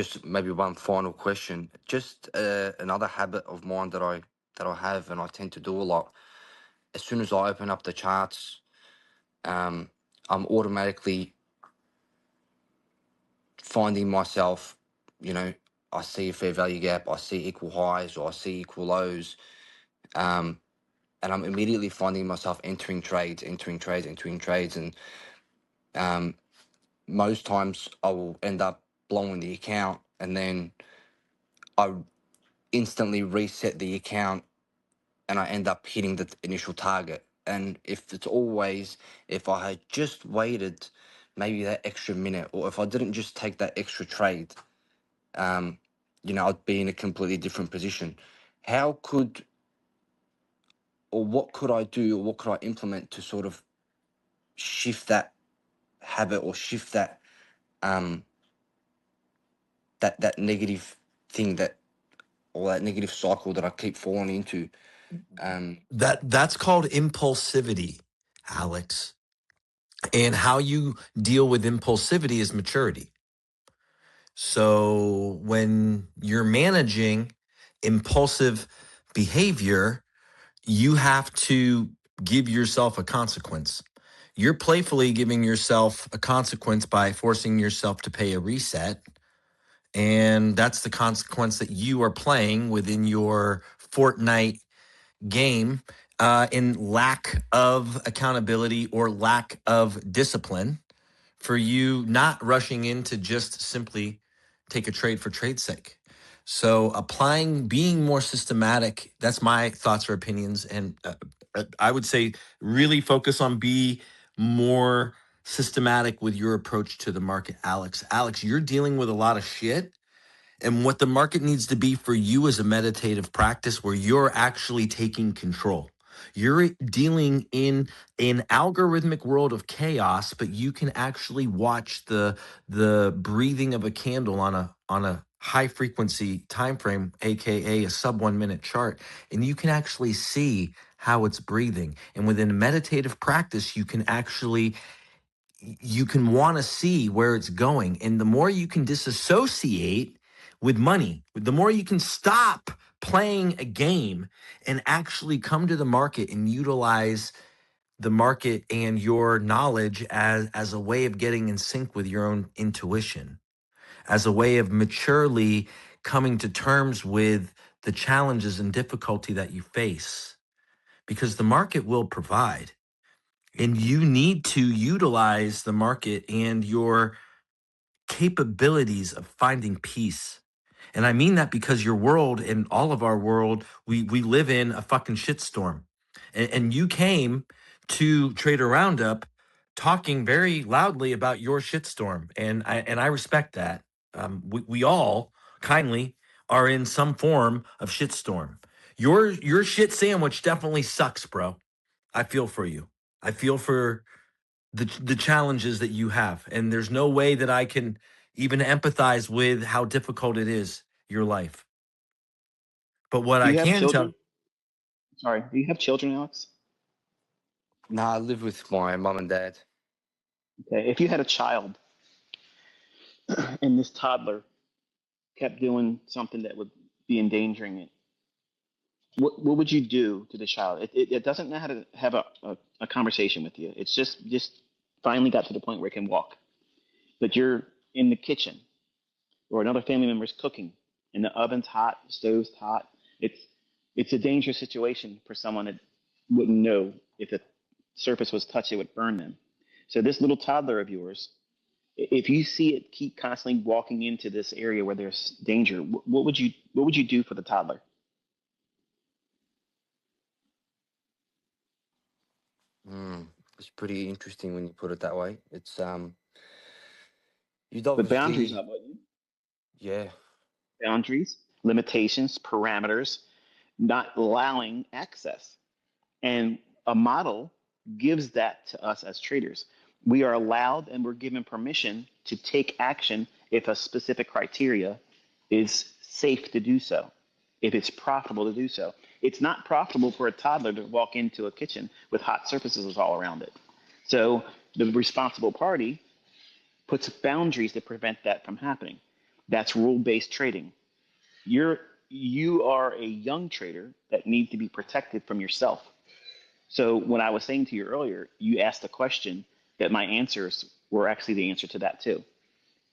Just maybe one final question. Just another habit of mine that I have, and I tend to do a lot. As soon as I open up the charts, um, I'm automatically finding myself, you know, I see a fair value gap, I see equal highs, or I see equal lows, um, and I'm immediately finding myself entering trades, and um, most times I will end up blowing the account, and then I instantly reset the account, and I end up hitting the initial target. And if I had just waited maybe that extra minute, or if I didn't just take that extra trade, um, I'd be in a completely different position. How could, or what could I do, or what could I implement to sort of shift that habit, or shift um, that negative thing, that negative cycle that I keep falling into? That's called impulsivity, Alex. And how you deal with impulsivity is maturity. So when you're managing impulsive behavior, you have to give yourself a consequence. You're playfully giving yourself a consequence by forcing yourself to pay a reset. And that's the consequence that you are playing within your Fortnite game, in lack of accountability or lack of discipline, for you not rushing in to just simply take a trade for trade's sake. So being more systematic, that's my thoughts or opinions. And I would say really focus on be more systematic with your approach to the market, Alex. Alex, you're dealing with a lot of shit. And what the market needs to be for you is a meditative practice where you're actually taking control. You're dealing in an algorithmic world of chaos, but you can actually watch the breathing of a candle on a high frequency time frame, aka a sub 1 minute chart, and you can actually see how it's breathing. And within a meditative practice, you can want to see where it's going. And the more you can disassociate with money, the more you can stop playing a game and actually come to the market and utilize the market and your knowledge as a way of getting in sync with your own intuition, as a way of maturely coming to terms with the challenges and difficulty that you face, because the market will provide. And you need to utilize the market and your capabilities of finding peace. And I mean that because your world and all of our world, we live in a fucking shitstorm. And you came to Trader Roundup talking very loudly about your shitstorm. And I respect that. We all kindly are in some form of shitstorm. Your shit sandwich definitely sucks, bro. I feel for you. I feel for the challenges that you have, and there's no way that I can even empathize with how difficult it is, your life. But what Do I you have can children? tell, Sorry, do you have children, Alex? No, I live with my mum and dad. Okay, if you had a child and this toddler kept doing something that would be endangering it, what would you do to the child? It doesn't know how to have a conversation with you. It's just finally got to the point where it can walk. But you're in the kitchen or another family member's cooking and the oven's hot, the stove's hot. It's it's a dangerous situation for someone that wouldn't know if the surface was touched, it would burn them. So this little toddler of yours, if you see it keep constantly walking into this area where there's danger, what would you do for the toddler? Mm, it's pretty interesting when you put it that way. You'd But boundaries, obviously, how about you? yeah. Boundaries, limitations, parameters, not allowing access. And a model gives that to us as traders. We are allowed and we're given permission to take action if a specific criteria is safe to do so, if it's profitable to do so. It's not profitable for a toddler to walk into a kitchen with hot surfaces all around it. So the responsible party puts boundaries to prevent that from happening. That's rule-based trading. You are a young trader that needs to be protected from yourself. So when I was saying to you earlier, you asked a question that my answers were actually the answer to that too.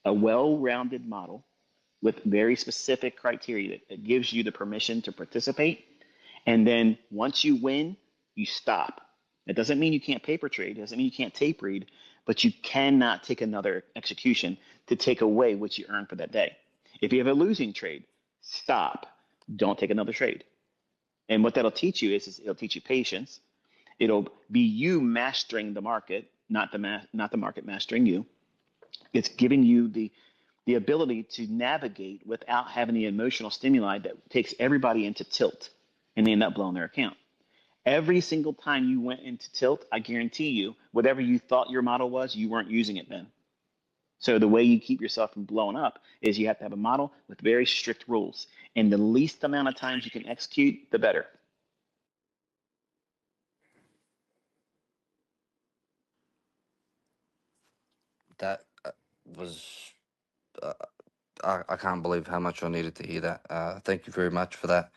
A well-rounded model with very specific criteria that gives you the permission to participate. And then once you win, you stop. It doesn't mean you can't paper trade. It doesn't mean you can't tape read, but you cannot take another execution to take away what you earned for that day. If you have a losing trade, stop. Don't take another trade. And what that'll teach you is it'll teach you patience. It'll be you mastering the market, not the market mastering you. It's giving you the ability to navigate without having the emotional stimuli that takes everybody into tilt and they end up blowing their account. Every single time you went into tilt, I guarantee you, whatever you thought your model was, you weren't using it then. So the way you keep yourself from blowing up is you have to have a model with very strict rules. And the least amount of times you can execute, the better. That was I can't believe how much I needed to hear that. Thank you very much for that.